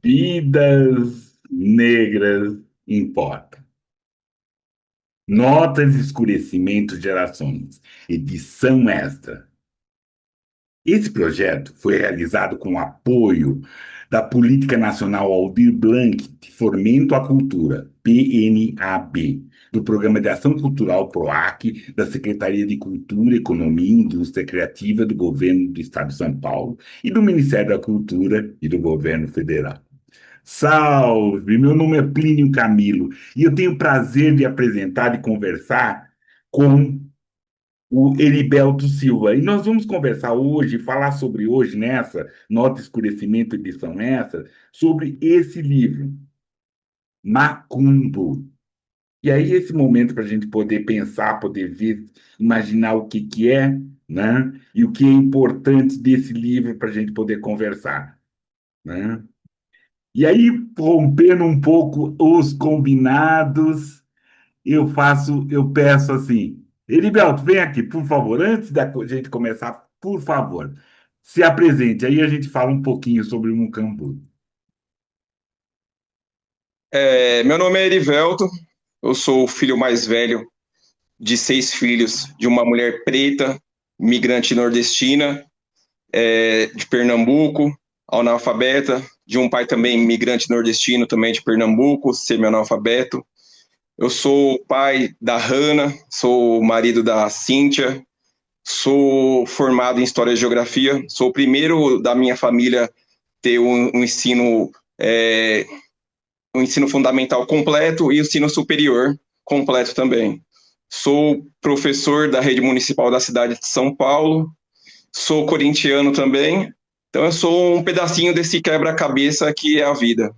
Vidas negras importam. Notas de escurecimento de gerações. Edição extra. Esse projeto foi realizado com o apoio da Política Nacional Aldir Blanc de Fomento à Cultura, PNAB, do Programa de Ação Cultural PROAC, da Secretaria de Cultura, Economia e Indústria Criativa do Governo do Estado de São Paulo e do Ministério da Cultura e do Governo Federal. Salve! Meu nome é Plínio Camilo e eu tenho o prazer de apresentar e conversar com o Heriberto Silva. E nós vamos conversar hoje, falar sobre hoje, nessa Nota Escurecimento, edição essa, sobre esse livro, Macumbo. E aí, esse momento para a gente poder pensar, poder ver, imaginar o que que é, né? E o que é importante desse livro para a gente poder conversar, né? E aí, rompendo um pouco os combinados, eu peço assim, Heriberto, vem aqui, por favor, antes da gente começar, por favor, se apresente, aí a gente fala um pouquinho sobre o Mucambu. Meu nome é Erivelto, eu sou o filho mais velho de 6 filhos de uma mulher preta, migrante nordestina, de Pernambuco, analfabeta, de um pai também migrante nordestino, também de Pernambuco, semi-analfabeto. Eu sou pai da Hanna, sou marido da Cíntia, sou formado em História e Geografia, sou o primeiro da minha família ter é, um ensino fundamental completo e o ensino superior completo também. Sou professor da rede municipal da cidade de São Paulo, sou corintiano também, então eu sou um pedacinho desse quebra-cabeça que é a vida.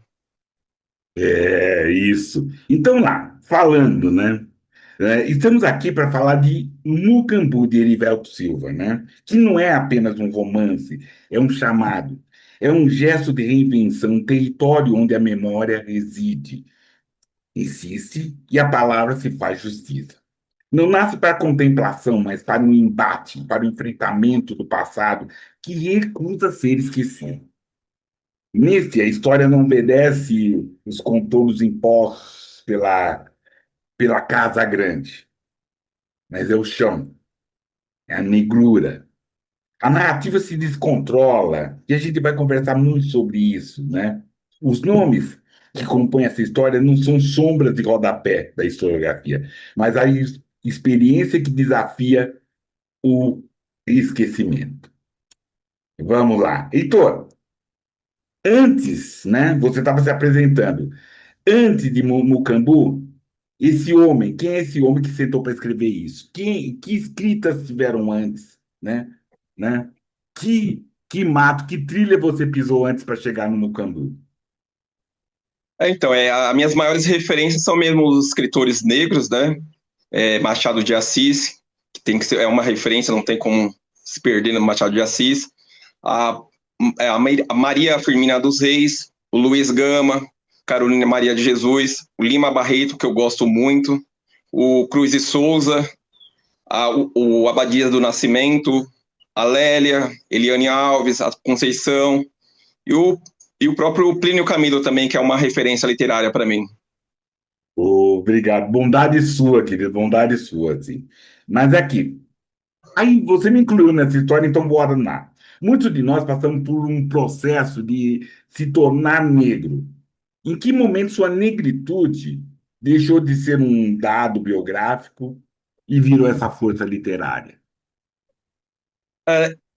É isso. Então, lá, falando, né? Estamos aqui para falar de Mucambu, de Erivelto Silva, né? Que não é apenas um romance, é um chamado, é um gesto de reinvenção, um território onde a memória reside, insiste e a palavra se faz justiça. Não nasce para a contemplação, mas para o embate, para o enfrentamento do passado que recusa ser esquecido. Neste, a história não obedece os contornos impostos pela Casa Grande, mas é o chão, é a negrura. A narrativa se descontrola, e a gente vai conversar muito sobre isso, né? Os nomes que compõem essa história não são sombras de rodapé da historiografia, mas a experiência que desafia o esquecimento. Vamos lá. Heitor, antes, né? Você estava se apresentando. Antes de Mucambu, esse homem, quem é esse homem que sentou para escrever isso? Que escritas tiveram antes, né? Que mato, que trilha você pisou antes para chegar no Mucambu? As minhas maiores referências são mesmo os escritores negros, né? Machado de Assis, que tem que ser, é uma referência, não tem como se perder no Machado de Assis. A, a Maria Firmina dos Reis, o Luiz Gama, Carolina Maria de Jesus, o Lima Barreto, que eu gosto muito, o Cruz de Souza, o Abadias do Nascimento, a Lélia, Eliane Alves, a Conceição, e o, e o próprio Plínio Camilo também, que é uma referência literária para mim. Obrigado. Bondade sua, querido, bondade sua, assim. Mas aqui, aí você me incluiu nessa história, então bora lá. Muitos de nós passamos por um processo de se tornar negro. Em que momento sua negritude deixou de ser um dado biográfico e virou essa força literária?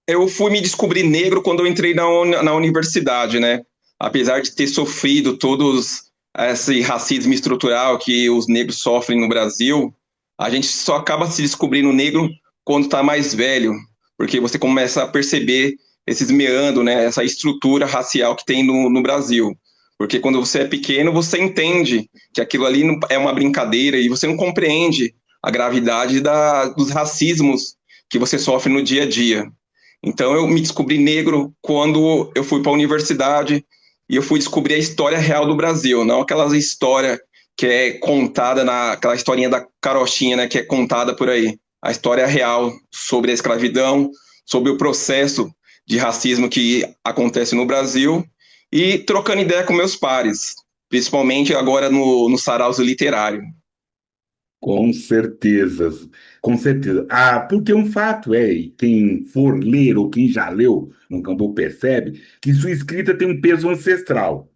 Eu fui me descobrir negro quando eu entrei na universidade, né? Apesar de ter sofrido todos esse racismo estrutural que os negros sofrem no Brasil, a gente só acaba se descobrindo negro quando está mais velho, porque você começa a perceber esses meandros, né? Essa estrutura racial que tem no Brasil. Porque quando você é pequeno, você entende que aquilo ali é uma brincadeira e você não compreende a gravidade dos racismos que você sofre no dia a dia. Então eu me descobri negro quando eu fui para a universidade e eu fui descobrir a história real do Brasil, não aquela história que é contada aquela historinha da carochinha, né, que é contada por aí. A história real sobre a escravidão, sobre o processo de racismo que acontece no Brasil e trocando ideia com meus pares, principalmente agora no Sarauzo Literário. Com certeza, com certeza. Ah, porque um fato é, e quem for ler ou quem já leu Mucambo percebe que sua escrita tem um peso ancestral.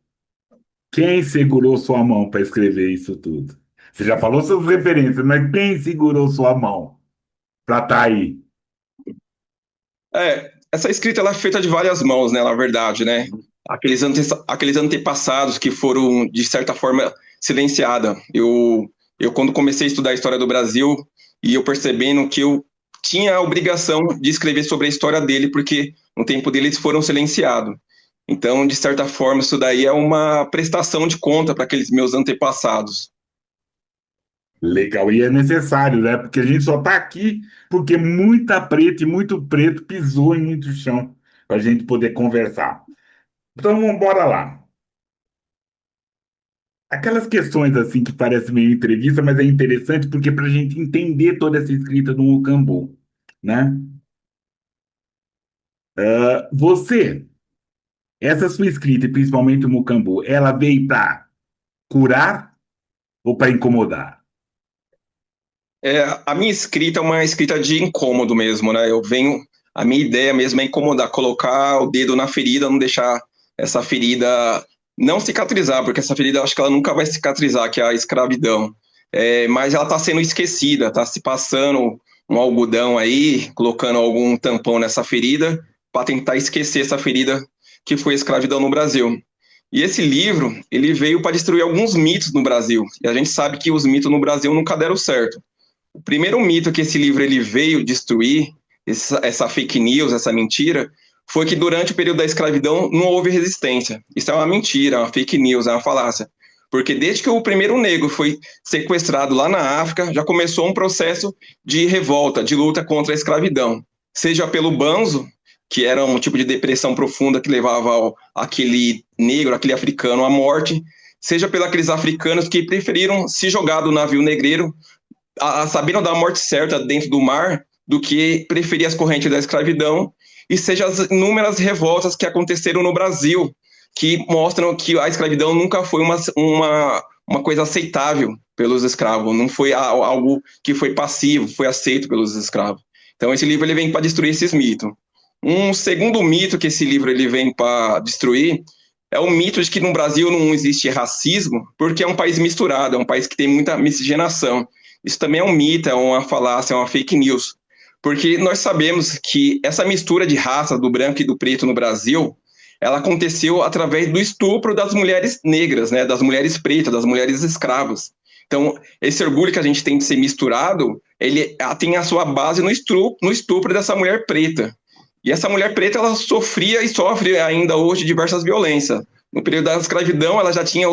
Quem segurou sua mão para escrever isso tudo? Você já falou suas referências, mas quem segurou sua mão para estar aí? Essa escrita ela é feita de várias mãos, né, na verdade, né? Aqueles antepassados que foram, de certa forma, silenciados. Eu, quando comecei a estudar a história do Brasil, e eu percebendo que eu tinha a obrigação de escrever sobre a história dele, porque no tempo dele eles foram silenciados. Então, de certa forma, isso daí é uma prestação de conta para aqueles meus antepassados. Legal, e é necessário, né? Porque a gente só está aqui porque muita preta e muito preto pisou em muito chão para a gente poder conversar. Então, vamos embora lá. Aquelas questões assim que parecem meio entrevista, mas é interessante porque para a gente entender toda essa escrita do Mucambo, né? Você, essa sua escrita, e principalmente o Mucambo, ela veio para curar ou para incomodar? A minha escrita é uma escrita de incômodo mesmo, né? A minha ideia mesmo é incomodar, colocar o dedo na ferida, não deixar essa ferida não cicatrizar, porque essa ferida eu acho que ela nunca vai cicatrizar, que é a escravidão. Mas ela está sendo esquecida, está se passando um algodão aí, colocando algum tampão nessa ferida, para tentar esquecer essa ferida que foi a escravidão no Brasil. E esse livro, ele veio para destruir alguns mitos no Brasil. E a gente sabe que os mitos no Brasil nunca deram certo. O primeiro mito que esse livro ele veio destruir, essa fake news, essa mentira, foi que durante o período da escravidão não houve resistência. Isso é uma mentira, é uma fake news, é uma falácia. Porque desde que o primeiro negro foi sequestrado lá na África, já começou um processo de revolta, de luta contra a escravidão. Seja pelo banzo, que era um tipo de depressão profunda que levava aquele negro, aquele africano à morte, seja pelos aqueles africanos que preferiram se jogar do navio negreiro sabendo da morte certa dentro do mar do que preferir as correntes da escravidão, e seja as inúmeras revoltas que aconteceram no Brasil, que mostram que a escravidão nunca foi uma coisa aceitável pelos escravos, não foi algo que foi passivo, foi aceito pelos escravos. Então esse livro ele vem para destruir esses mitos. Um segundo mito que esse livro ele vem para destruir é o mito de que no Brasil não existe racismo, porque é um país misturado, é um país que tem muita miscigenação. Isso também é um mito, é uma falácia, é uma fake news. Porque nós sabemos que essa mistura de raça do branco e do preto no Brasil, ela aconteceu através do estupro das mulheres negras, né, das mulheres pretas, das mulheres escravas. Então, esse orgulho que a gente tem de ser misturado, ele tem a sua base no estupro dessa mulher preta. E essa mulher preta, ela sofria e sofre ainda hoje diversas violências. No período da escravidão, ela já tinha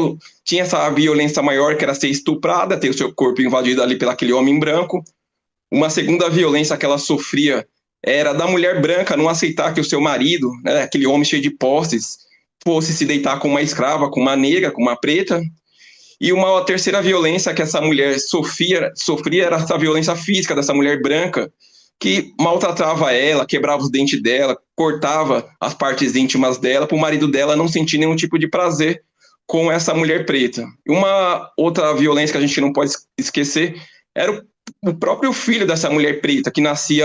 essa violência maior, que era ser estuprada, ter o seu corpo invadido ali pelo aquele homem branco. Uma segunda violência que ela sofria era da mulher branca não aceitar que o seu marido, né, aquele homem cheio de posses, fosse se deitar com uma escrava, com uma negra, com uma preta. E uma terceira violência que essa mulher sofria era essa violência física dessa mulher branca, que maltratava ela, quebrava os dentes dela, cortava as partes íntimas dela, para o marido dela não sentir nenhum tipo de prazer com essa mulher preta. E uma outra violência que a gente não pode esquecer era o próprio filho dessa mulher preta, que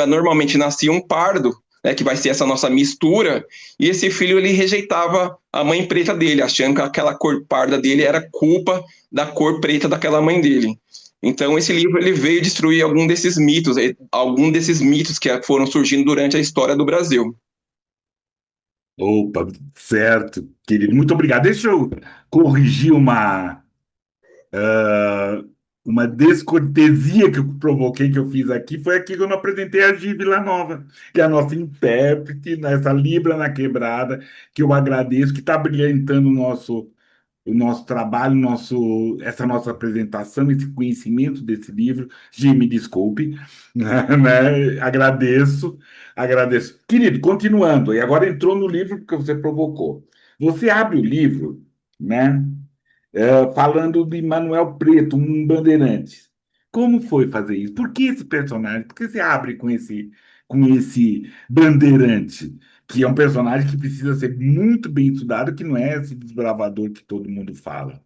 normalmente nascia um pardo, né, que vai ser essa nossa mistura, e esse filho ele rejeitava a mãe preta dele, achando que aquela cor parda dele era culpa da cor preta daquela mãe dele. Então esse livro ele veio destruir algum desses mitos que foram surgindo durante a história do Brasil. Opa, certo, querido. Muito obrigado. Deixa eu corrigir uma descortesia que eu provoquei, que eu fiz aqui. Foi aqui que eu não apresentei a Gi Nova, que é a nossa intérprete nessa Libra na Quebrada, que eu agradeço, que está brilhantando o nosso trabalho, essa nossa apresentação, esse conhecimento desse livro. Gi, me desculpe, né? Agradeço, agradeço. Querido, continuando, e agora entrou no livro que você provocou. Você abre o livro, né? Falando de Manuel Preto, um bandeirante. Como foi fazer isso? Por que esse personagem? Por que você abre com esse bandeirante? que é um personagem que precisa ser muito bem estudado, que não é esse desbravador que todo mundo fala.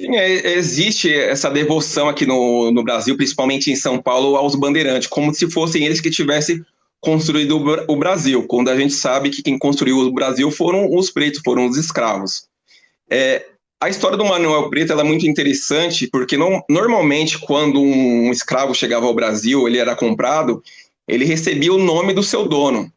Sim, existe essa devoção aqui no Brasil, principalmente em São Paulo, aos bandeirantes, como se fossem eles que tivessem construído o Brasil, quando a gente sabe que quem construiu o Brasil foram os pretos, foram os escravos. É, a história do Manuel Preto ela é muito interessante, porque normalmente, quando um escravo chegava ao Brasil, ele era comprado, ele recebia o nome do seu dono.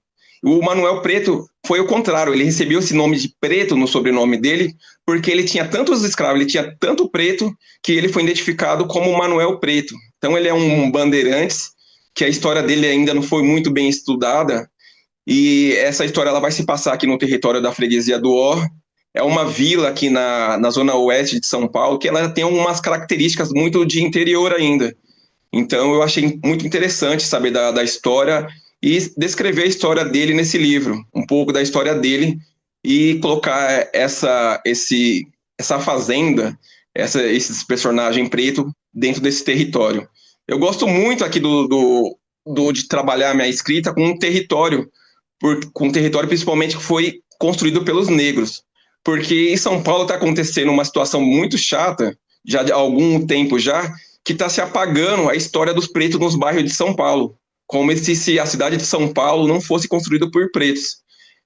O Manuel Preto foi o contrário, ele recebeu esse nome de Preto no sobrenome dele, porque ele tinha tantos escravos, ele tinha tanto preto, que ele foi identificado como Manuel Preto. Então ele é um bandeirantes, que a história dele ainda não foi muito bem estudada, e essa história ela vai se passar aqui no território da freguesia do Or. É uma vila aqui na zona oeste de São Paulo, que ela tem umas características muito de interior ainda. Então eu achei muito interessante saber da história e descrever a história dele nesse livro, um pouco da história dele e colocar essa fazenda, esses personagens pretos dentro desse território. Eu gosto muito aqui de trabalhar minha escrita com um território, com um território principalmente que foi construído pelos negros. Porque em São Paulo está acontecendo uma situação muito chata, já há algum tempo já, que está se apagando a história dos pretos nos bairros de São Paulo, como se a cidade de São Paulo não fosse construída por pretos.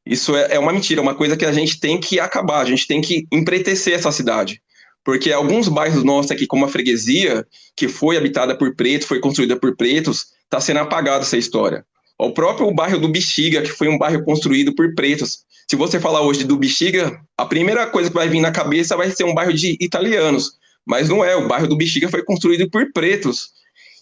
Isso é uma mentira, é uma coisa que a gente tem que acabar, a gente tem que empretecer essa cidade. Porque alguns bairros nossos aqui, como a Freguesia, que foi habitada por pretos, foi construída por pretos, está sendo apagada essa história. O próprio bairro do Bexiga, que foi um bairro construído por pretos. Se você falar hoje do Bexiga, a primeira coisa que vai vir na cabeça vai ser um bairro de italianos. Mas não é, o bairro do Bexiga foi construído por pretos.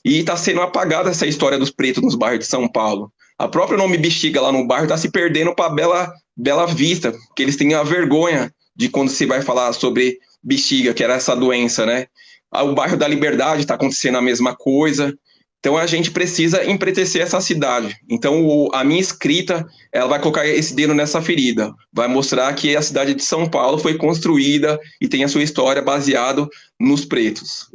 E está sendo apagada essa história dos pretos nos bairros de São Paulo. A própria nome Bexiga lá no bairro está se perdendo para Bela Vista, que eles têm a vergonha de quando se vai falar sobre bexiga, que era essa doença, né? O bairro da Liberdade está acontecendo a mesma coisa. Então a gente precisa empretecer essa cidade. Então a minha escrita, ela vai colocar esse dedo nessa ferida, vai mostrar que a cidade de São Paulo foi construída e tem a sua história baseado nos pretos.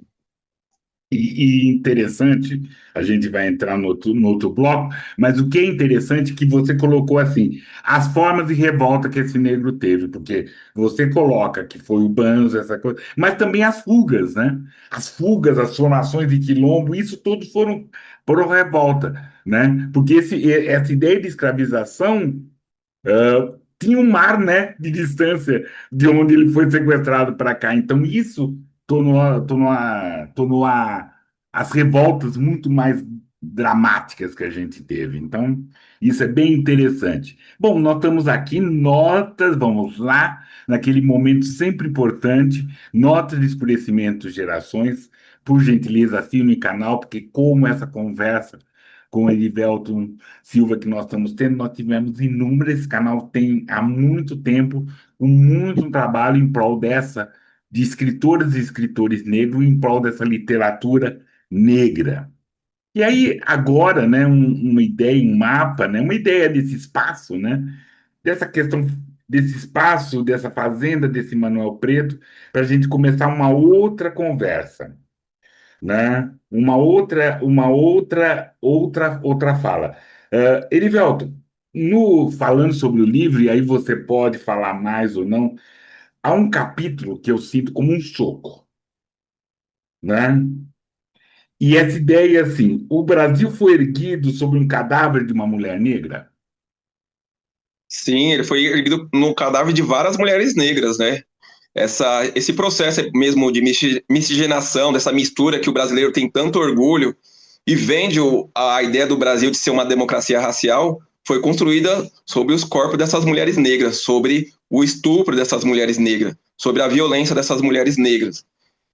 E interessante, a gente vai entrar no outro bloco, mas o que é interessante é que você colocou assim, as formas de revolta que esse negro teve, porque você coloca que foi o Banzo, essa coisa, mas também as fugas, né? As fugas, as formações de quilombo, isso tudo foram por revolta, né? Porque essa ideia de escravização tinha um mar, né, de distância de onde ele foi sequestrado para cá. Então, isso tornou as revoltas muito mais dramáticas que a gente teve. Então, isso é bem interessante. Bom, nós estamos aqui, notas, vamos lá, naquele momento sempre importante, notas de escurecimento de gerações. Por gentileza, assine o canal, porque como essa conversa com o Edivelton Silva que nós estamos tendo, nós tivemos inúmeras, esse canal tem há muito tempo, com muito trabalho em prol de escritoras e escritores negros, em prol dessa literatura negra. E aí, agora, né, uma ideia, um mapa, né, uma ideia desse espaço, né, dessa questão desse espaço, dessa fazenda, desse Manuel Preto, para a gente começar uma outra conversa, né? Outra fala. Erivelto, no falando sobre o livro, e aí você pode falar mais ou não, há um capítulo que eu sinto como um soco, né? E essa ideia é assim: o Brasil foi erguido sobre um cadáver de uma mulher negra. Sim, ele foi erguido no cadáver de várias mulheres negras, né? Esse processo mesmo de miscigenação, dessa mistura que o brasileiro tem tanto orgulho e vende a ideia do Brasil de ser uma democracia racial, foi construída sobre os corpos dessas mulheres negras, sobre o estupro dessas mulheres negras, sobre a violência dessas mulheres negras.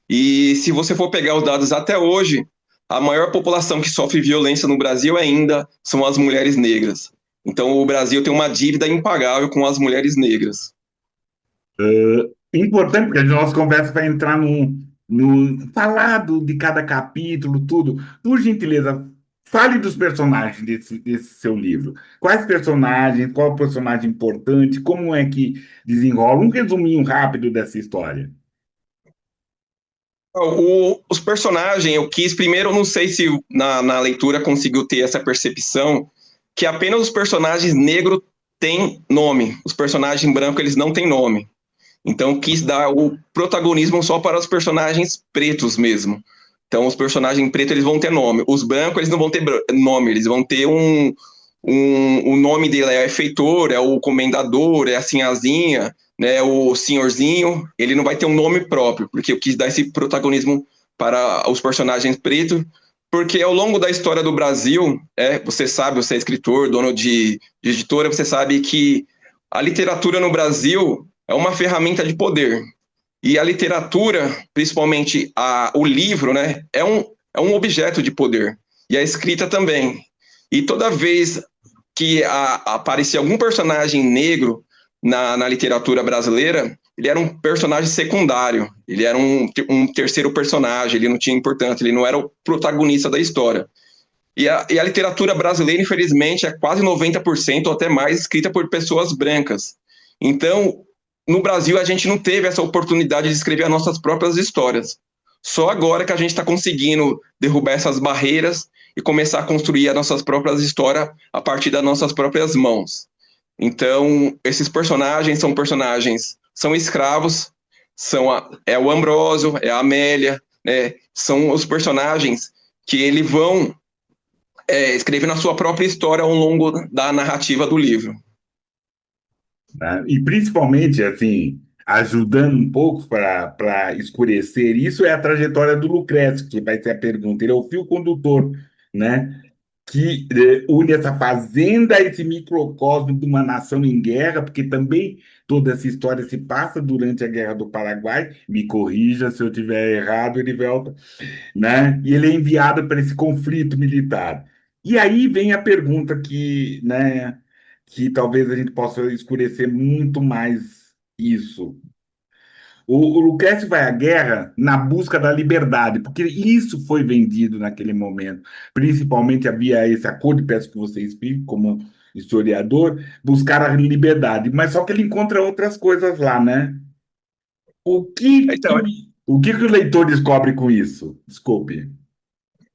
E se você for pegar os dados até hoje, a maior população que sofre violência no Brasil ainda são as mulheres negras. Então o Brasil tem uma dívida impagável com as mulheres negras. Importante, porque a nossa conversa vai entrar no falado de cada capítulo, tudo. Por gentileza, fale dos personagens desse seu livro. Quais personagens, qual personagem importante, como é que desenrola? Um resuminho rápido dessa história. Os personagens, eu quis, primeiro, eu não sei se na leitura conseguiu ter essa percepção, que apenas os personagens negros têm nome. Os personagens brancos, eles não têm nome. Então, quis dar o protagonismo só para os personagens pretos mesmo. Então, os personagens pretos, eles vão ter nome. Os brancos, eles não vão ter nome, eles vão ter o nome dele é feitor, é o comendador, é a sinhazinha, né, o senhorzinho. Ele não vai ter um nome próprio, porque eu quis dar esse protagonismo para os personagens pretos, porque ao longo da história do Brasil, você sabe, você é escritor, dono de editora, você sabe que a literatura no Brasil é uma ferramenta de poder. E a literatura, principalmente o livro, né, é um objeto de poder. E a escrita também. E toda vez que aparecia algum personagem negro na literatura brasileira, ele era um personagem secundário, ele era um terceiro personagem, ele não tinha importância, ele não era o protagonista da história. E a literatura brasileira, infelizmente, é quase 90% ou até mais escrita por pessoas brancas. Então, no Brasil, a gente não teve essa oportunidade de escrever as nossas próprias histórias. Só agora que a gente está conseguindo derrubar essas barreiras e começar a construir as nossas próprias histórias a partir das nossas próprias mãos. Então, esses personagens são escravos, é o Ambrósio, é a Amélia, né? São os personagens que eles vão escrevendo a sua própria história ao longo da narrativa do livro. Né? E principalmente, assim, ajudando um pouco para escurecer isso, é a trajetória do Lucrécio, que vai ser a pergunta. Ele é o fio condutor, né? Que une essa fazenda a esse microcosmo de uma nação em guerra, porque também toda essa história se passa durante a Guerra do Paraguai. Me corrija se eu tiver errado, Erivelto, né? E ele é enviado para esse conflito militar. E aí vem a pergunta que, né, que talvez a gente possa escurecer muito mais isso. O Lucrécio vai à guerra na busca da liberdade, porque isso foi vendido naquele momento. Principalmente havia esse acordo, peço que você explique como historiador, buscar a liberdade. Mas só que ele encontra outras coisas lá, né? O que que, Então, o que que o leitor descobre com isso? Desculpe.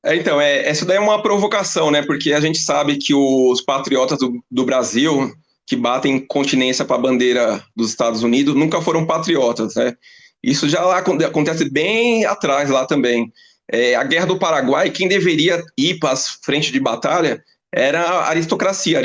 essa daí é uma provocação, né? Porque a gente sabe que os patriotas do Brasil, que batem continência para a bandeira dos Estados Unidos, nunca foram patriotas, né? Isso já lá acontece bem atrás lá também. A Guerra do Paraguai, quem deveria ir para as frentes de batalha era a aristocracia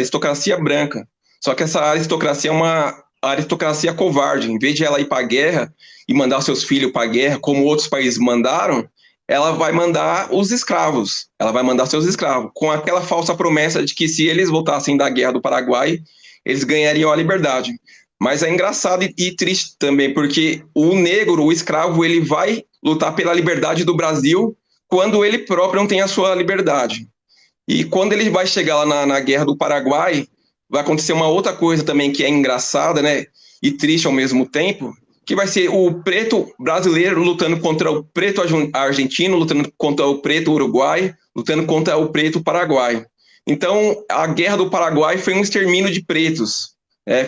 branca. Só que essa aristocracia é uma aristocracia covarde. Em vez de ela ir para a guerra e mandar seus filhos para a guerra, como outros países mandaram, ela vai mandar os escravos, ela vai mandar seus escravos, com aquela falsa promessa de que se eles voltassem da Guerra do Paraguai, eles ganhariam a liberdade. Mas é engraçado e triste também, porque o negro, o escravo, ele vai lutar pela liberdade do Brasil quando ele próprio não tem a sua liberdade. E quando ele vai chegar lá na Guerra do Paraguai, vai acontecer uma outra coisa também que é engraçada, né? E triste ao mesmo tempo, que vai ser o preto brasileiro lutando contra o preto argentino, lutando contra o preto uruguai, lutando contra o preto paraguai. Então, a Guerra do Paraguai foi um extermínio de pretos.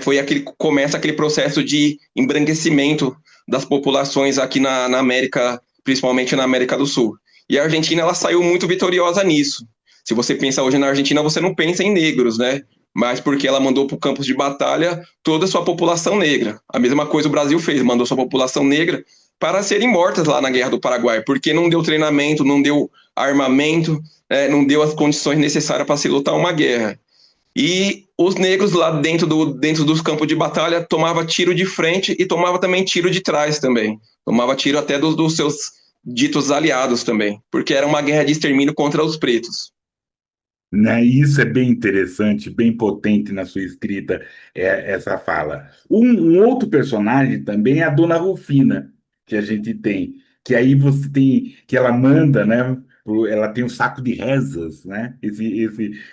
Foi começa aquele processo de embranquecimento das populações aqui na América, principalmente na América do Sul. E a Argentina ela saiu muito vitoriosa nisso. Se você pensa hoje na Argentina, você não pensa em negros, né? Mas porque ela mandou para o campos de batalha toda a sua população negra. A mesma coisa o Brasil fez, mandou sua população negra para serem mortas lá na Guerra do Paraguai, porque não deu treinamento, não deu armamento, não deu as condições necessárias para se lutar uma guerra. E os negros lá dentro dos campos de batalha tomava tiro de frente e tomava também tiro de trás também. Tomava tiro até dos seus ditos aliados também, porque era uma guerra de extermínio contra os pretos. Né? E isso é bem interessante, bem potente na sua escrita, essa fala. Um outro personagem também é a Dona Rufina, que a gente tem, que aí você tem, que ela manda, né? Ela tem um saco de rezas, né?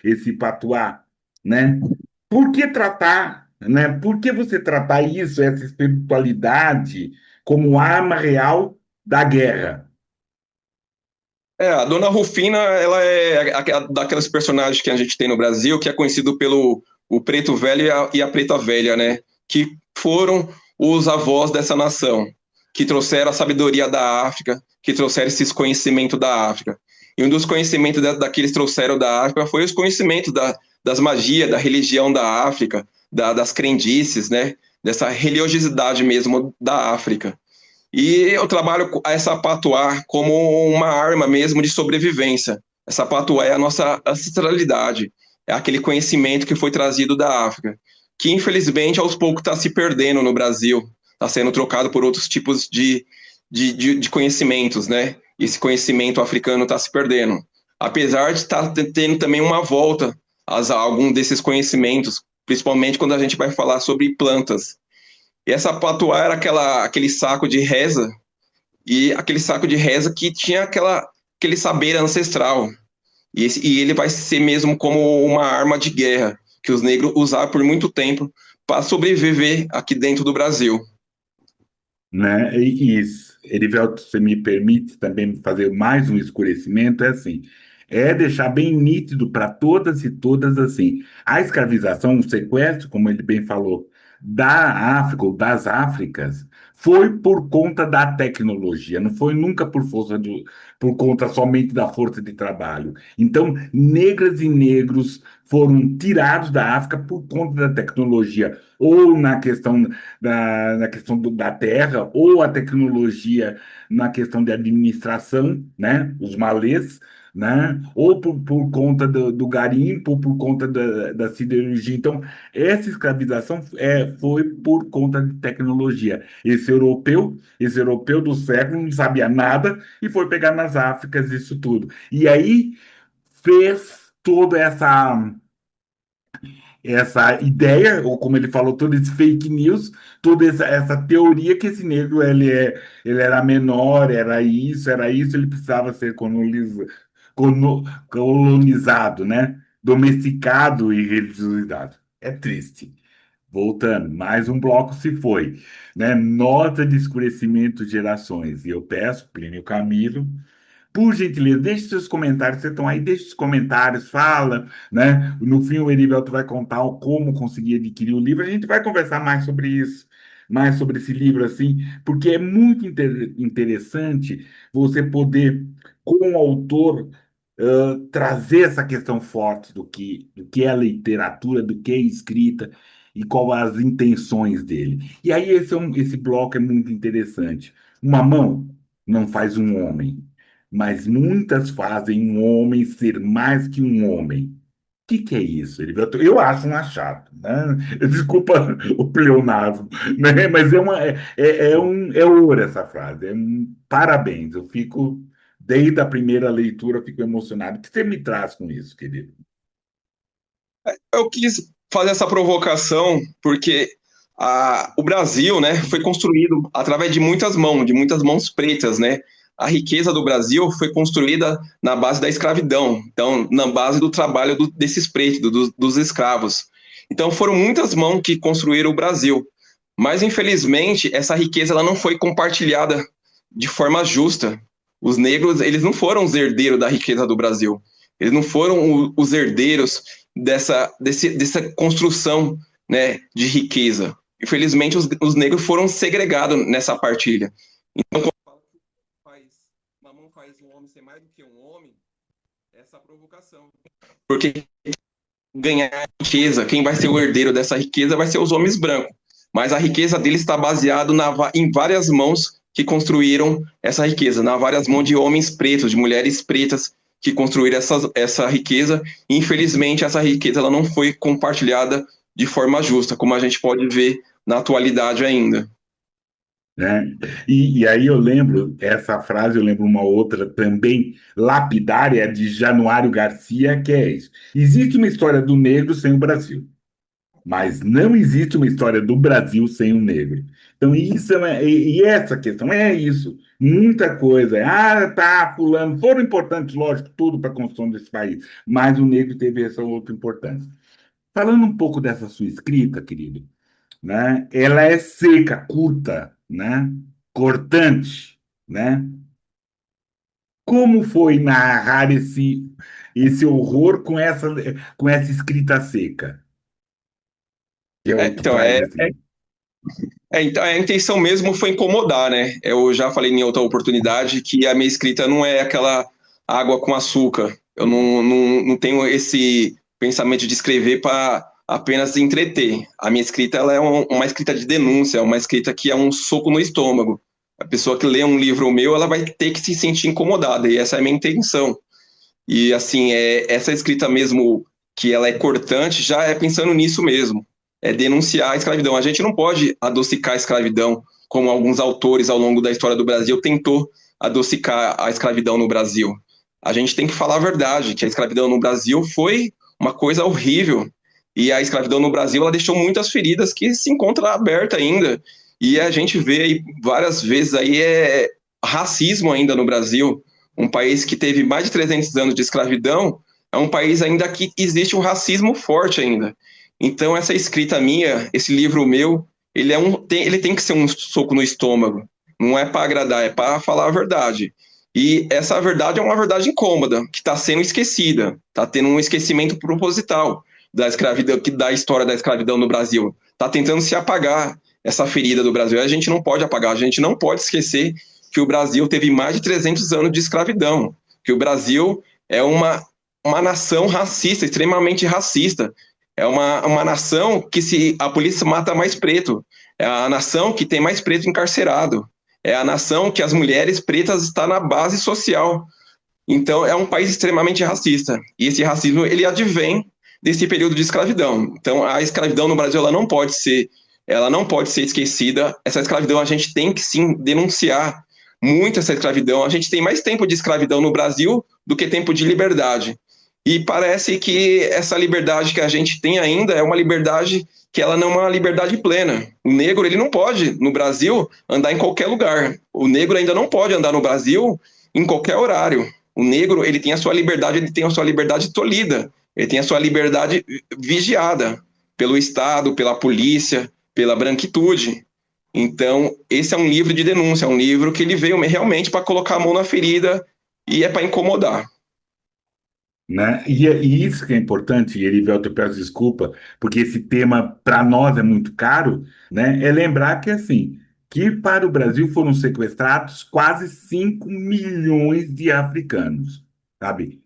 Esse patuá, né? Por que tratar, né? Por que você tratar isso, essa espiritualidade, como arma real da guerra? A Dona Rufina, ela é daquelas personagens que a gente tem no Brasil, que é conhecido pelo o preto velho e a preta velha, né? Que foram os avós dessa nação, que trouxeram a sabedoria da África, que trouxeram esses conhecimentos da África. E um dos conhecimentos que eles trouxeram da África foi os conhecimentos das magias, da religião da África, das crendices, né? Dessa religiosidade mesmo da África. E eu trabalho essa patuá como uma arma mesmo de sobrevivência. Essa patuá é a nossa ancestralidade, é aquele conhecimento que foi trazido da África, que infelizmente aos poucos está se perdendo no Brasil, está sendo trocado por outros tipos de conhecimentos, né? Esse conhecimento africano está se perdendo. Apesar de estar tendo também uma volta a algum desses conhecimentos, principalmente quando a gente vai falar sobre plantas. E essa patuá era aquele saco de reza, e aquele saco de reza que tinha aquele saber ancestral. E ele vai ser mesmo como uma arma de guerra que os negros usaram por muito tempo para sobreviver aqui dentro do Brasil. Né? Erivelto, você me permite também fazer mais um escurecimento, é assim, é deixar bem nítido para todas e todas assim, a escravização, o sequestro, como ele bem falou, da África ou das Áfricas, foi por conta da tecnologia, não foi nunca por conta somente da força de trabalho. Então, negras e negros foram tirados da África por conta da tecnologia, ou na questão da terra, ou a tecnologia na questão de administração, né? Os malês, né? Ou por conta do garimpo, por conta da siderurgia. Então, essa escravização foi por conta de tecnologia. Esse europeu do século não sabia nada e foi pegar nas Áfricas isso tudo. E aí fez toda essa ideia, ou como ele falou, todo esse fake news, toda essa teoria que esse negro ele era menor, era isso, ele precisava ser colonizado, né? Domesticado e religiosidade. É triste. Voltando, mais um bloco se foi, né? Nota de escurecimento de gerações. E eu peço, Plínio Camilo, por gentileza, deixe seus comentários. Vocês estão aí, deixe os comentários, fala, né? No fim, o Erivelto vai contar como conseguir adquirir o livro. A gente vai conversar mais sobre isso, mais sobre esse livro, assim, porque é muito interessante você poder, com o autor, trazer essa questão forte do que é a literatura, do que é escrita e qual as intenções dele. E aí, esse bloco é muito interessante. Uma mão não faz um homem, mas muitas fazem um homem ser mais que um homem. O que é isso, Heriberto? Eu acho um achado, né? Desculpa o pleonasmo, né? Mas é ouro essa frase. Parabéns, eu fico, desde a primeira leitura, eu fico emocionado. O que você me traz com isso, querido? Eu quis fazer essa provocação porque o Brasil, né, foi construído através de muitas mãos pretas, né? A riqueza do Brasil foi construída na base da escravidão, então na base do trabalho desses pretos, dos escravos. Então foram muitas mãos que construíram o Brasil, mas infelizmente essa riqueza ela não foi compartilhada de forma justa. Os negros eles não foram os herdeiros da riqueza do Brasil, eles não foram os herdeiros dessa construção, né, de riqueza. Infelizmente, os negros foram segregados nessa partilha. Então, quando faz, uma mão faz um homem ser mais do que um homem, essa provocação. Porque ganhar riqueza, quem vai ser o herdeiro dessa riqueza vai ser os homens brancos. Mas a riqueza deles está baseada em várias mãos que construíram essa riqueza, nas várias mãos de homens pretos, de mulheres pretas que construíram essa riqueza. E, infelizmente, essa riqueza ela não foi compartilhada de forma justa, como a gente pode ver na atualidade ainda. Né? E aí eu lembro, essa frase, eu lembro uma outra também lapidária de Januário Garcia, que é isso. Existe uma história do negro sem o Brasil. Mas não existe uma história do Brasil sem um negro. Então, e essa questão é isso. Muita coisa. Tá, fulano. Foram importantes, lógico, tudo para a construção desse país. Mas o negro teve essa outra importância. Falando um pouco dessa sua escrita, querido, né? Ela é seca, curta, né? Cortante, né? Como foi narrar esse horror com essa escrita seca? Que é o que Então, traz esse livro. então, a intenção mesmo foi incomodar, né? Eu já falei em outra oportunidade que a minha escrita não é água com açúcar. Eu não tenho esse pensamento de escrever para apenas entreter. A minha escrita ela é uma escrita de denúncia, uma escrita que é um soco no estômago. A pessoa que lê um livro meu, ela vai ter que se sentir incomodada, e essa é a minha intenção. E assim, essa escrita mesmo, que ela é cortante, já é pensando nisso mesmo. É denunciar a escravidão. A gente não pode adocicar a escravidão, como alguns autores ao longo da história do Brasil tentou adocicar a escravidão no Brasil. A gente tem que falar a verdade, que a escravidão no Brasil foi uma coisa horrível. E a escravidão no Brasil, ela deixou muitas feridas que se encontram abertas ainda. E a gente vê aí várias vezes aí racismo ainda no Brasil. Um país que teve mais de 300 anos de escravidão, é um país ainda que existe um racismo forte ainda. Então, essa escrita minha, esse livro meu, ele tem que ser um soco no estômago. Não é para agradar, é para falar a verdade. E essa verdade é uma verdade incômoda, que está sendo esquecida. Está tendo um esquecimento proposital da escravidão, da história da escravidão no Brasil. Está tentando se apagar essa ferida do Brasil. A gente não pode apagar, a gente não pode esquecer que o Brasil teve mais de 300 anos de escravidão, que o Brasil é uma nação racista, extremamente racista. É uma nação que se a polícia mata mais preto. É a nação que tem mais preto encarcerado. É a nação que as mulheres pretas estão na base social. Então, é um país extremamente racista. E esse racismo, ele advém desse período de escravidão. Então, a escravidão no Brasil, ela não pode ser esquecida. Essa escravidão, a gente tem que, sim, denunciar muito essa escravidão. A gente tem mais tempo de escravidão no Brasil do que tempo de liberdade. E parece que essa liberdade que a gente tem ainda é uma liberdade que ela não é uma liberdade plena. O negro, ele não pode, no Brasil, andar em qualquer lugar. O negro ainda não pode andar no Brasil em qualquer horário. O negro, ele tem a sua liberdade, ele tem a sua liberdade tolhida. Ele tem a sua liberdade vigiada pelo Estado, pela polícia, pela branquitude. Então, esse é um livro de denúncia, é um livro que ele veio realmente para colocar a mão na ferida e é para incomodar. Né? E isso que é importante, Erivelto, eu peço desculpa, porque esse tema para nós é muito caro, né? É lembrar que assim, que para o Brasil foram sequestrados quase 5 milhões de africanos, sabe?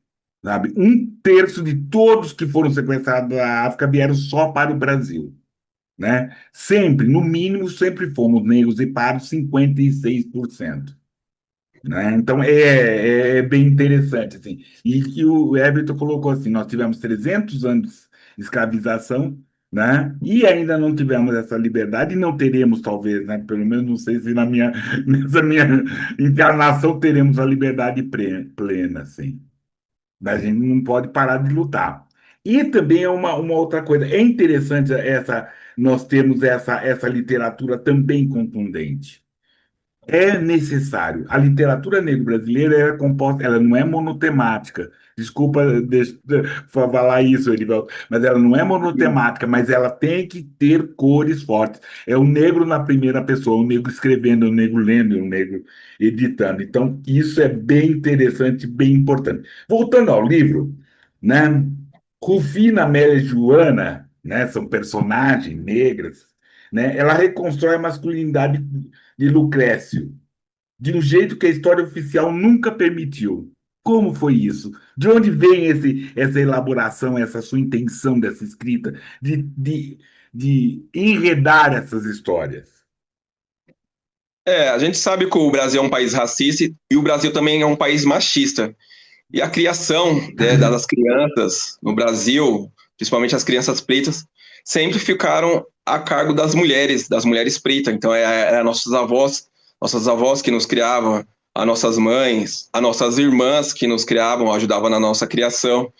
Sabe? Um terço de todos que foram sequestrados da África vieram só para o Brasil, né? Sempre, no mínimo, sempre fomos negros e pardos 56%. Né? Então é bem interessante assim. E que o Everton colocou assim, nós tivemos 300 anos de escravização, né? E ainda não tivemos essa liberdade e não teremos talvez, né? Pelo menos não sei se na minha nessa minha encarnação teremos a liberdade plena, assim. Mas a gente não pode parar de lutar. E também é uma outra coisa, é interessante essa nós temos essa literatura também contundente. É necessário. A literatura negro-brasileira é composta, ela não é monotemática. Desculpa falar isso, Edivaldo, mas ela não é monotemática, mas ela tem que ter cores fortes. É o negro na primeira pessoa, o negro escrevendo, o negro lendo, o negro editando. Então, isso é bem interessante, bem importante. Voltando ao livro, né? Rufina, Amélia e Joana, né? São personagens negras, né? Ela reconstrói a masculinidade de Lucrécio, de um jeito que a história oficial nunca permitiu. Como foi isso? De onde vem essa elaboração, essa sua intenção dessa escrita, de enredar essas histórias? A gente sabe que o Brasil é um país racista e o Brasil também é um país machista. E a criação, né, das crianças no Brasil, principalmente as crianças pretas, sempre ficaram a cargo das mulheres pretas. Então, eram nossas avós que nos criavam, as nossas mães, as nossas irmãs que nos criavam, ajudavam na nossa criação.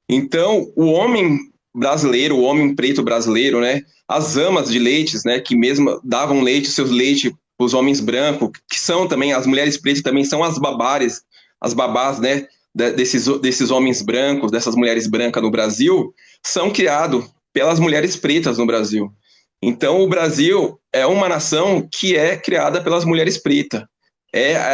Então, o homem brasileiro, o homem preto brasileiro, né, as amas de leites, né, que mesmo davam leite, seus leites para os homens brancos, que são também, as mulheres pretas também são as babás, né, desses homens brancos, dessas mulheres brancas no Brasil, são criados pelas mulheres pretas no Brasil. Então, o Brasil é uma nação que é criada pelas mulheres pretas.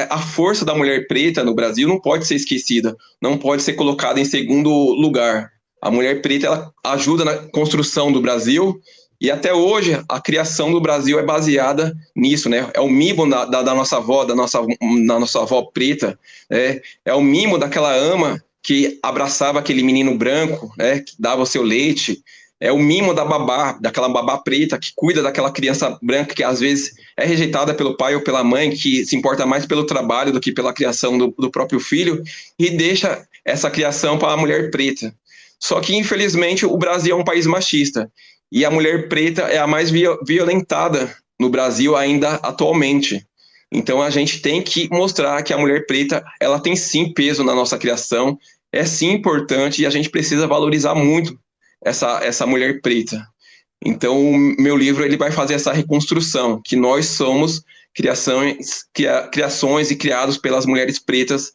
A força da mulher preta no Brasil não pode ser esquecida, não pode ser colocada em segundo lugar. A mulher preta ela ajuda na construção do Brasil E até hoje, a criação do Brasil é baseada nisso, né? É o mimo da nossa avó, da nossa avó preta, né? É o mimo daquela ama que abraçava aquele menino branco, né? Que dava o seu leite. É o mimo da babá, daquela babá preta que cuida daquela criança branca que às vezes é rejeitada pelo pai ou pela mãe, que se importa mais pelo trabalho do que pela criação do próprio filho, e deixa essa criação para a mulher preta. Só que, infelizmente, o Brasil é um país machista. E a mulher preta é a mais violentada no Brasil ainda atualmente. Então a gente tem que mostrar que a mulher preta, ela tem sim peso na nossa criação, é sim importante e a gente precisa valorizar muito essa mulher preta. Então o meu livro ele vai fazer essa reconstrução, que nós somos criações e criados pelas mulheres pretas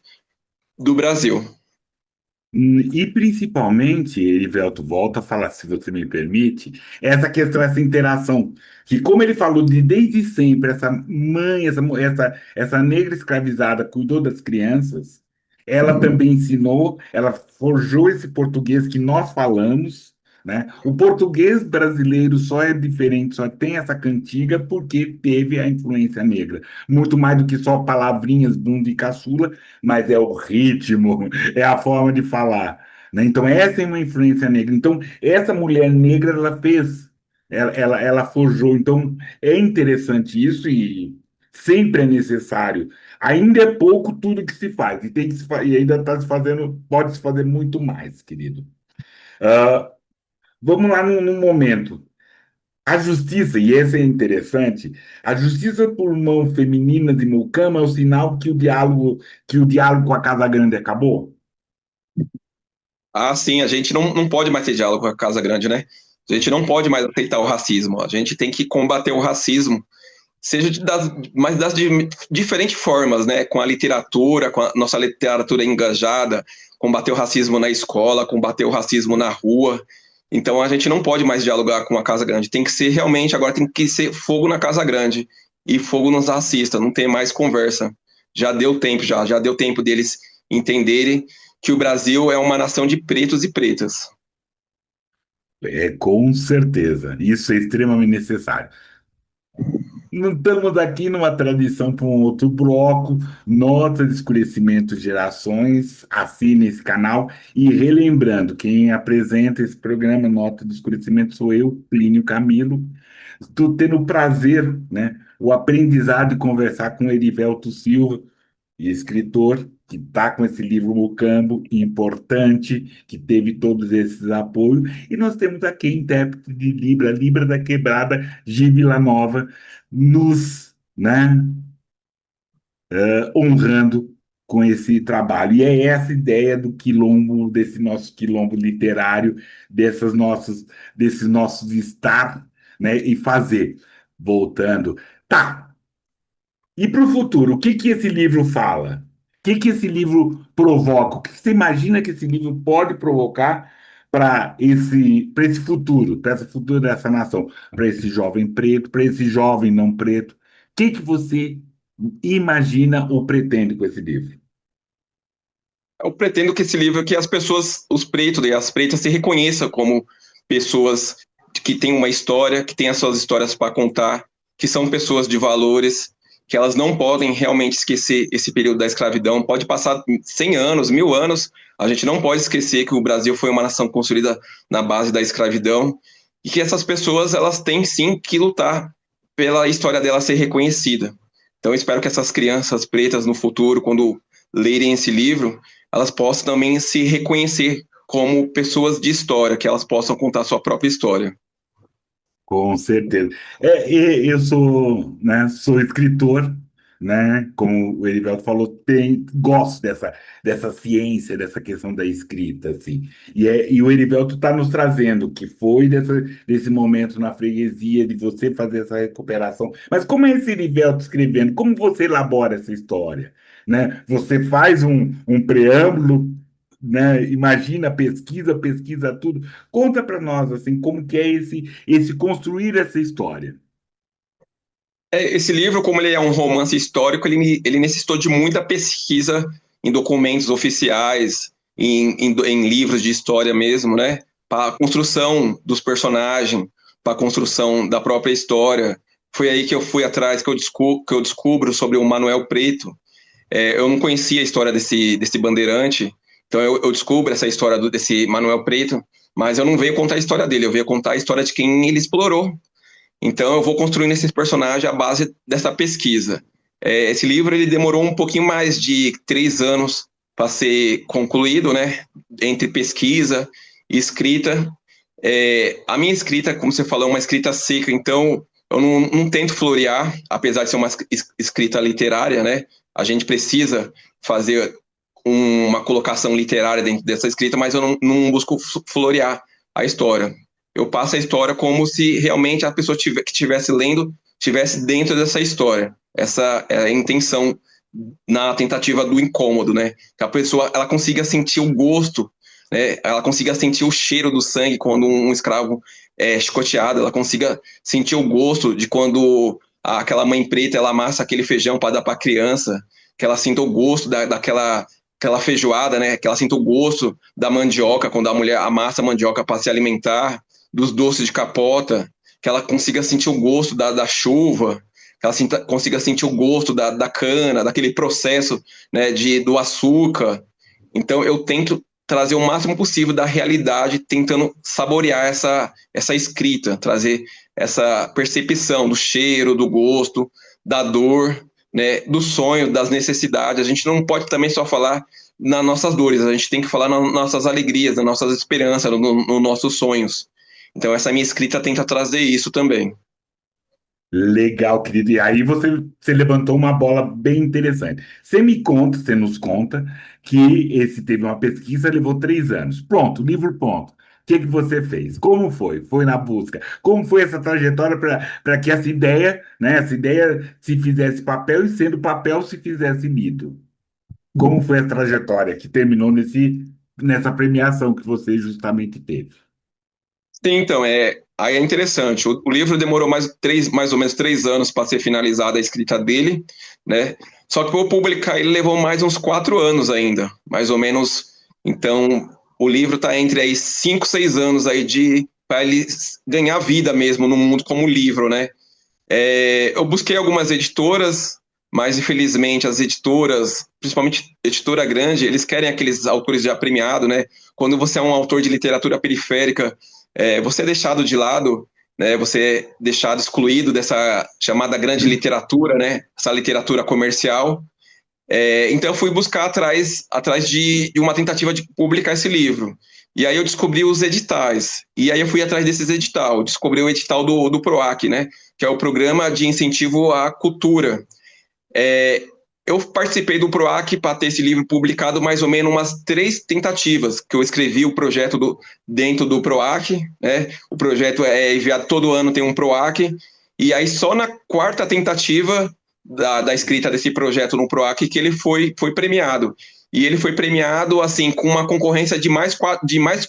do Brasil. E principalmente, Erivelto, volta a falar, se você me permite, essa questão, essa interação, que como ele falou de desde sempre, essa mãe, essa negra escravizada cuidou das crianças, ela também ensinou, ela forjou esse português que nós falamos, né? O português brasileiro só é diferente, só tem essa cantiga porque teve a influência negra. Muito mais do que só palavrinhas, bunda e caçula, mas é o ritmo, é a forma de falar, né? Então, essa é uma influência negra. Então, essa mulher negra, ela fez, ela forjou. Então, é interessante isso e sempre é necessário. Ainda é pouco tudo que se faz, e, tem que e ainda está se fazendo, pode se fazer muito mais, querido. Ah, vamos lá num momento. A justiça, e esse é interessante, a justiça por mão feminina de Mucama é o sinal que o diálogo com a Casa Grande acabou. Ah, sim, a gente não pode mais ter diálogo com a Casa Grande, né? A gente não pode mais aceitar o racismo. A gente tem que combater o racismo, seja mas das diferentes formas, né? Com a literatura, com a nossa literatura engajada, combater o racismo na escola, combater o racismo na rua. Então a gente não pode mais dialogar com a Casa Grande. Tem que ser realmente, agora tem que ser fogo na Casa Grande e fogo nos racistas, não tem mais conversa. Já deu tempo, já deu tempo deles entenderem que o Brasil é uma nação de pretos e pretas. É, com certeza. Isso é extremamente necessário. Não estamos aqui numa tradição para um outro bloco, Nota de Escurecimento Gerações, assine esse canal e relembrando, quem apresenta esse programa, Nota de Escurecimento, sou eu, Plínio Camilo. Estou tendo o prazer, né, o aprendizado de conversar com Erivelto Silva, e escritor que está com esse livro Mucambo, importante, que teve todos esses apoios. E nós temos aqui a intérprete de Libra, Libra da Quebrada, Gíbila Nova, nos, né, honrando com esse trabalho. E é essa ideia do quilombo, desse nosso quilombo literário, desses nossos estar, né, e fazer. Voltando. Tá, e para o futuro, o que que esse livro fala? O que que esse livro provoca? O que você imagina que esse livro pode provocar para esse futuro, para esse futuro dessa nação, para esse jovem preto, para esse jovem não preto? O que que você imagina ou pretende com esse livro? Eu pretendo que esse livro, que as pessoas, os pretos e as pretas, se reconheçam como pessoas que têm uma história, que têm as suas histórias para contar, que são pessoas de valores, que elas não podem realmente esquecer esse período da escravidão. Pode passar 100 anos, 1000 anos, a gente não pode esquecer que o Brasil foi uma nação construída na base da escravidão e que essas pessoas, elas têm sim que lutar pela história dela ser reconhecida. Então, eu espero que essas crianças pretas no futuro, quando lerem esse livro, elas possam também se reconhecer como pessoas de história, que elas possam contar sua própria história. Com certeza. Eu sou, né, sou escritor, né? Como o Erivelto falou, gosto dessa ciência, dessa questão da escrita, assim. E o Erivelto está nos trazendo que foi desse momento na freguesia, de você fazer essa recuperação. Mas como é esse Erivelto escrevendo? Como você elabora essa história? Né? Você faz um preâmbulo, né? Imagina, pesquisa tudo. Conta para nós assim como que é esse construir essa história. Esse livro, como ele é um romance histórico, ele necessitou de muita pesquisa em documentos oficiais, em livros de história mesmo, né? Para a construção dos personagens, para a construção da própria história. Foi aí que eu fui atrás, que eu descubro sobre o Manuel Preto. Eu não conhecia a história desse bandeirante, então eu descubro essa história desse Manuel Preto, mas eu não veio contar a história dele, eu veio contar a história de quem ele explorou. Então eu vou construindo esses personagens à base dessa pesquisa. Esse livro ele demorou um pouquinho mais de 3 anos para ser concluído, né? Entre pesquisa e escrita. A minha escrita, como você falou, é uma escrita seca, então eu não tento florear, apesar de ser uma escrita literária, né? A gente precisa fazer uma colocação literária dentro dessa escrita, mas eu não busco florear a história. Eu passo a história como se realmente a pessoa que estivesse lendo estivesse dentro dessa história. Essa é a intenção na tentativa do incômodo, né? Que a pessoa ela consiga sentir o gosto, né? Ela consiga sentir o cheiro do sangue quando um escravo é chicoteado, ela consiga sentir o gosto de quando aquela mãe preta ela amassa aquele feijão para dar para a criança, que ela sinta o gosto daquela feijoada, né? Que ela sinta o gosto da mandioca quando a mulher amassa a mandioca para se alimentar, dos doces de capota, que ela consiga sentir o gosto da chuva, que ela consiga sentir o gosto da cana, daquele processo, né, do açúcar. Então eu tento trazer o máximo possível da realidade, tentando saborear essa escrita, trazer essa percepção do cheiro, do gosto, da dor, né, do sonho, das necessidades. A gente não pode também só falar nas nossas dores, a gente tem que falar nas nossas alegrias, nas nossas esperanças, nos nossos sonhos. Então essa minha escrita tenta trazer isso também. Legal, querido. E aí você levantou uma bola bem interessante. Você nos conta que esse teve uma pesquisa, levou 3 anos. Pronto, livro pronto. O que que você fez? Como foi? Foi na busca? Como foi essa trajetória para que essa ideia, né, essa ideia se fizesse papel e sendo papel se fizesse mito? Como foi a trajetória que terminou nessa premiação que você justamente teve? Sim, então, aí é interessante. O livro demorou mais ou menos 3 anos para ser finalizada a escrita dele, né? Só que para publicar ele levou mais uns 4 anos ainda, mais ou menos. Então, o livro está entre aí 5, 6 anos aí de para ele ganhar vida mesmo no mundo como livro, né? Eu busquei algumas editoras, mas infelizmente as editoras, principalmente editora grande, eles querem aqueles autores já premiados, né? Quando você é um autor de literatura periférica, você é deixado de lado, né? Você é deixado excluído dessa chamada grande literatura, né? Essa literatura comercial. Então eu fui buscar atrás de uma tentativa de publicar esse livro. E aí eu descobri os editais. E aí eu fui atrás desses editais. Descobri o edital do PROAC, né? Que é o Programa de Incentivo à Cultura. É, eu participei do PROAC para ter esse livro publicado mais ou menos umas 3 tentativas, que eu escrevi o projeto dentro do PROAC, né? O projeto é enviado todo ano, tem um PROAC, e aí só na quarta tentativa da escrita desse projeto no PROAC que ele foi premiado. E ele foi premiado assim com uma concorrência de mais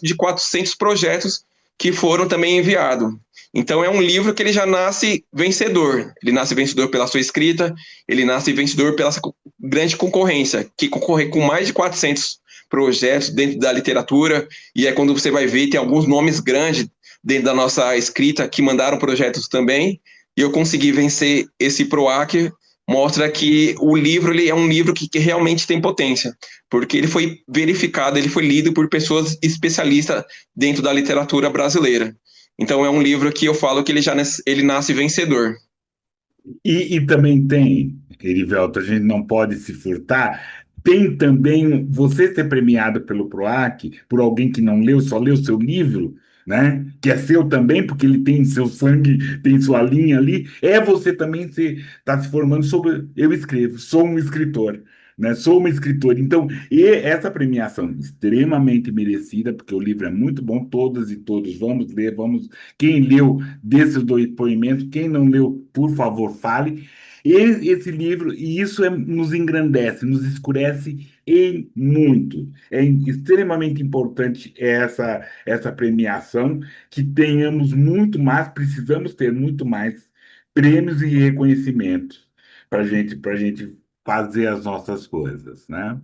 de 400 projetos que foram também enviados. Então é um livro que ele já nasce vencedor. Ele nasce vencedor pela sua escrita, ele nasce vencedor pela grande concorrência, que concorre com mais de 400 projetos dentro da literatura, e é quando você vai ver, tem alguns nomes grandes dentro da nossa escrita que mandaram projetos também, e eu consegui vencer esse PROAC, mostra que o livro ele é um livro que realmente tem potência, porque ele foi verificado, ele foi lido por pessoas especialistas dentro da literatura brasileira. Então é um livro que eu falo que ele nasce vencedor. E também tem, Erivelto, a gente não pode se furtar, tem também você ser premiado pelo PROAC, por alguém que não leu, só leu seu livro, né? Que é seu também, porque ele tem seu sangue, tem sua linha ali. É você também se formando sobre. Eu escrevo, sou um escritor. Né? Sou uma escritora. Então, e essa premiação extremamente merecida, porque o livro é muito bom, todas e todos vamos ler, vamos. Quem leu, dê seu depoimento, quem não leu, por favor, fale. Esse livro, e isso nos engrandece, nos escurece em muito. É extremamente importante essa premiação, que tenhamos muito mais, precisamos ter muito mais prêmios e reconhecimento para gente fazer as nossas coisas, né?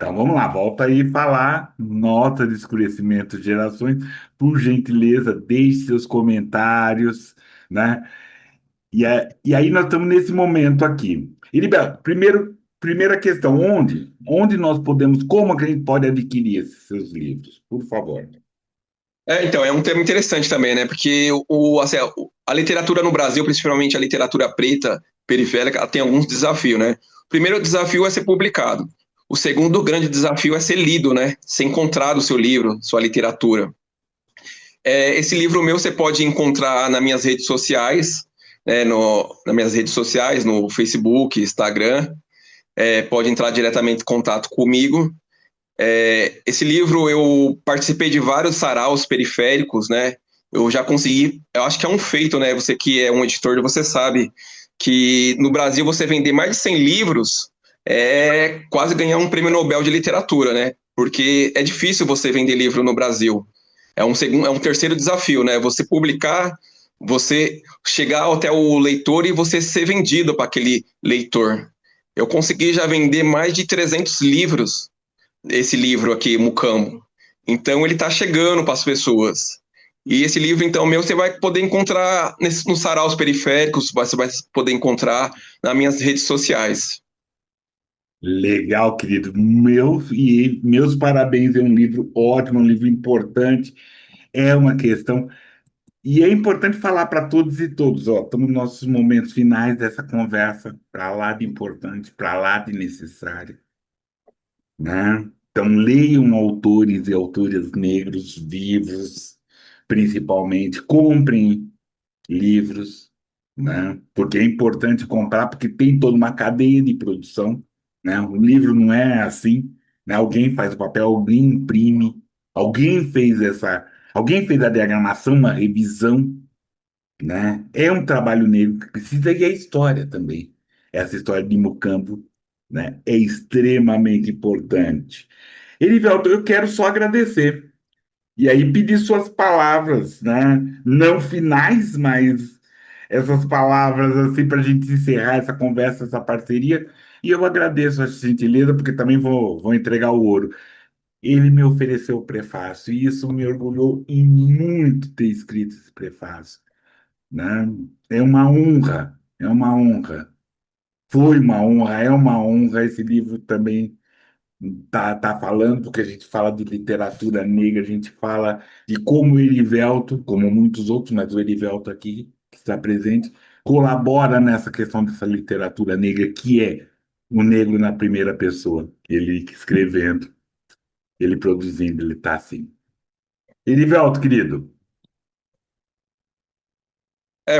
Então vamos lá, volta aí falar, nota de escurecimento de gerações, por gentileza, deixe seus comentários, né? E aí nós estamos nesse momento aqui. Heriberto, primeira questão, onde? Onde nós podemos, como que a gente pode adquirir esses seus livros? Por favor. Então, é um tema interessante também, né? Porque assim, a literatura no Brasil, principalmente a literatura preta, periférica, ela tem alguns desafios, né? O primeiro desafio é ser publicado. O segundo grande desafio é ser lido, né? Ser encontrado o seu livro, sua literatura. Esse livro meu você pode encontrar nas minhas redes sociais, né? Nas minhas redes sociais, no Facebook, Instagram. Pode entrar diretamente em contato comigo. Esse livro eu participei de vários saraus periféricos, né? Eu já consegui, eu acho que é um feito, né? Você que é um editor, você sabe que no Brasil você vender mais de 100 livros é quase ganhar um prêmio Nobel de literatura, né? Porque é difícil você vender livro no Brasil. É um terceiro desafio, né? Você publicar, você chegar até o leitor e você ser vendido para aquele leitor. Eu consegui já vender mais de 300 livros, esse livro aqui, Mucambo. Então ele está chegando para as pessoas. E esse livro, então, meu, você vai poder encontrar nos saraus periféricos, você vai poder encontrar nas minhas redes sociais. Legal, querido. Meus parabéns, é um livro ótimo, um livro importante. É uma questão. E é importante falar para todos e todos, ó, estamos nos nossos momentos finais dessa conversa, para lá de importante, para lá de necessária, né? Então, leiam autores e autoras negros vivos, principalmente, comprem livros, né? Porque é importante comprar, porque tem toda uma cadeia de produção, né? O livro não é assim, né? Alguém faz o papel, alguém imprime, alguém fez a diagramação, uma revisão, né? É um trabalho negro que precisa, e é história também. Essa história de Mucambo, né? É extremamente importante. Erivelto, eu quero só agradecer. E aí pedir suas palavras, né? Não finais, mas essas palavras assim para a gente encerrar essa conversa, essa parceria. E eu agradeço a gentileza, porque também vou entregar o ouro. Ele me ofereceu o prefácio, e isso me orgulhou em muito ter escrito esse prefácio, né? É uma honra, é uma honra. Foi uma honra, é uma honra. Esse livro também tá falando, porque a gente fala de literatura negra, a gente fala de como o Erivelto, como muitos outros, mas o Erivelto aqui, que está presente, colabora nessa questão dessa literatura negra, que é o negro na primeira pessoa. Ele escrevendo, ele produzindo, ele está assim. Erivelto, querido,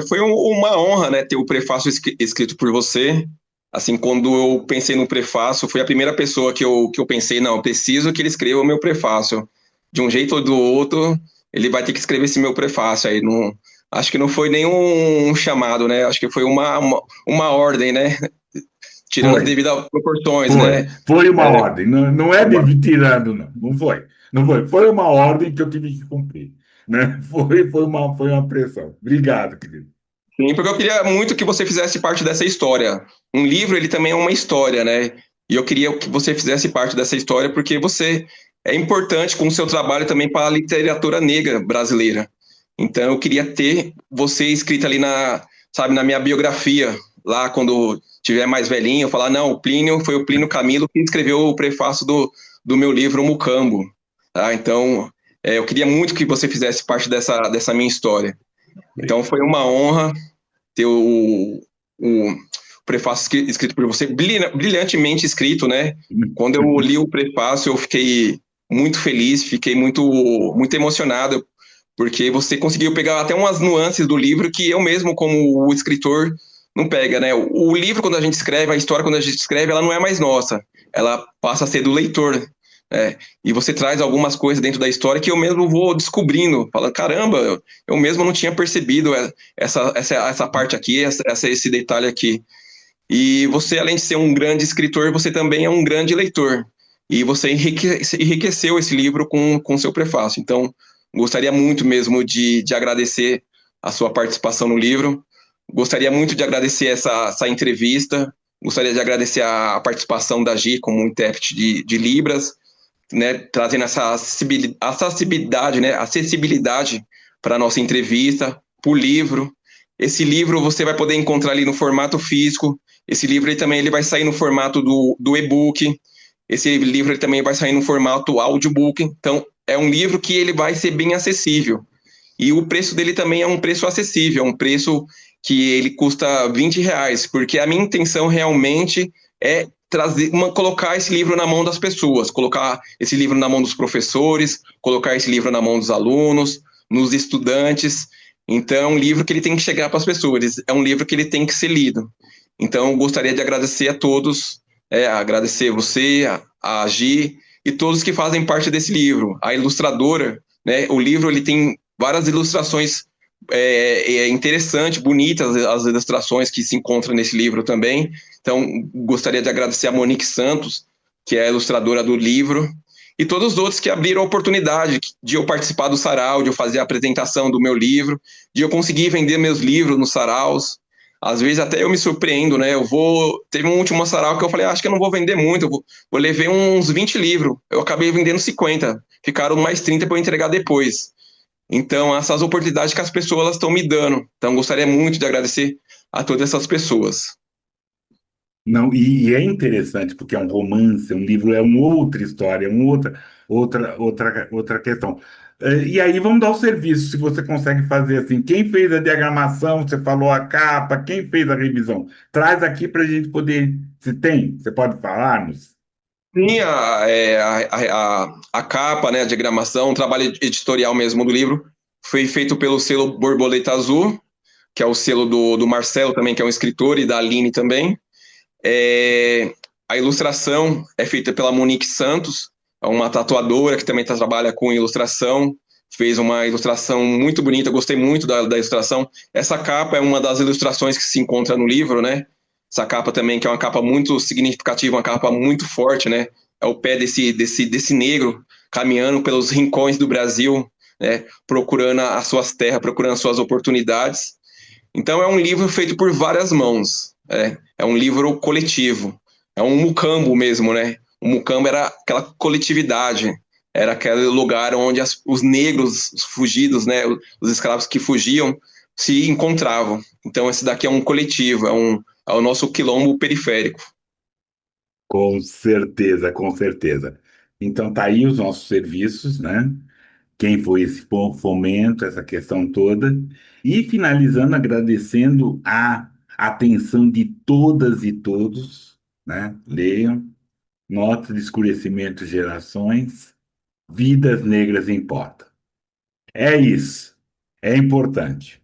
Foi uma honra, né, ter o prefácio escrito por você. Assim, quando eu pensei no prefácio, foi a primeira pessoa que eu pensei, não, eu preciso que ele escreva o meu prefácio. De um jeito ou do outro, ele vai ter que escrever esse meu prefácio aí. Não, acho que não foi nenhum chamado, né? Acho que foi uma ordem, né? Tirando as foi, devidas proporções, foi, né? foi uma É, ordem, não, não é uma- de tirando, não, foi uma ordem que eu tive que cumprir, né? Foi uma pressão. Obrigado, querido. Sim, porque eu queria muito que você fizesse parte dessa história. Um livro, ele também é uma história, né? E eu queria que você fizesse parte dessa história porque você é importante com o seu trabalho também para a literatura negra brasileira. Então eu queria ter você escrito ali sabe, na minha biografia, lá quando tiver mais velhinho, eu falar, não, foi o Plínio Camilo que escreveu o prefácio do meu livro Mucambo. Tá? Então, eu queria muito que você fizesse parte dessa minha história. Então foi uma honra ter o prefácio escrito por você, brilhantemente escrito, né? Quando eu li o prefácio, eu fiquei muito feliz, fiquei muito emocionado, porque você conseguiu pegar até umas nuances do livro que eu mesmo, como o escritor, não pega, né? O livro, quando a gente escreve, a história, quando a gente escreve, ela não é mais nossa, ela passa a ser do leitor. E você traz algumas coisas dentro da história que eu mesmo vou descobrindo, falando, caramba, eu mesmo não tinha percebido essa parte aqui, esse detalhe aqui. E você, além de ser um grande escritor, você também é um grande leitor. E você enriqueceu esse livro com seu prefácio. Então, gostaria muito mesmo de agradecer a sua participação no livro. Gostaria muito de agradecer essa entrevista. Gostaria de agradecer a participação da Gi como intérprete de Libras, né, trazendo essa acessibilidade, né, acessibilidade para a nossa entrevista, para o livro. Esse livro você vai poder encontrar ali no formato físico. Esse livro ele vai sair no formato do e-book. Esse livro ele também vai sair no formato audiobook. Então, é um livro que ele vai ser bem acessível. E o preço dele também é um preço acessível, é um preço que ele custa R$ 20, porque a minha intenção realmente é colocar esse livro na mão das pessoas, colocar esse livro na mão dos professores, colocar esse livro na mão dos alunos, nos estudantes. Então, é um livro que ele tem que chegar para as pessoas, é um livro que ele tem que ser lido. Então, eu gostaria de agradecer a todos, agradecer você, a Gi e todos que fazem parte desse livro, a ilustradora, né? O livro ele tem várias ilustrações interessantes, bonitas, as ilustrações que se encontram nesse livro também. Então, gostaria de agradecer a Monique Santos, que é a ilustradora do livro, e todos os outros que abriram a oportunidade de eu participar do sarau, de eu fazer a apresentação do meu livro, de eu conseguir vender meus livros nos saraus. Às vezes até eu me surpreendo, né? Teve um último sarau que eu falei, acho que eu não vou vender muito, vou levar uns 20 livros. Eu acabei vendendo 50, ficaram mais 30 para eu entregar depois. Então, essas oportunidades que as pessoas estão me dando. Então, gostaria muito de agradecer a todas essas pessoas. Não, e é interessante, porque é um romance, um livro, é uma outra história, é uma outra questão. E aí vamos dar o serviço, se você consegue fazer assim. Quem fez a diagramação, você falou a capa, quem fez a revisão? Traz aqui para a gente poder. Se tem, você pode falar-nos? Sim, a capa, né, a diagramação, o trabalho editorial mesmo do livro foi feito pelo selo Borboleta Azul, que é o selo do Marcelo também, que é um escritor, e da Aline também. A ilustração é feita pela Monique Santos, é uma tatuadora que também trabalha com ilustração, fez uma ilustração muito bonita, gostei muito da ilustração. Essa capa é uma das ilustrações que se encontra no livro, né? Essa capa também, que é uma capa muito significativa, uma capa muito forte, né? É o pé desse negro caminhando pelos rincões do Brasil, né? Procurando as suas terras, procurando as suas oportunidades. Então é um livro feito por várias mãos, é um livro coletivo, é um mucambo mesmo, né? O mucambo era aquela coletividade, era aquele lugar onde os negros, os fugidos, né, os escravos que fugiam, se encontravam. Então esse daqui é um coletivo, é o nosso quilombo periférico. Com certeza, com certeza. Então tá aí os nossos serviços, né? Quem foi esse fomento, essa questão toda. E finalizando, agradecendo a atenção de todas e todos, né? Leiam, Nota de Escurecimento Gerações, Vidas Negras Importam. É isso. É importante.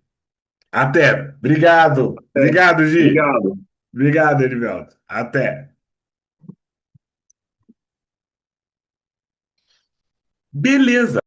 Até. Obrigado. Obrigado, Gi. Obrigado. Obrigado, Erivelto. Até. Beleza.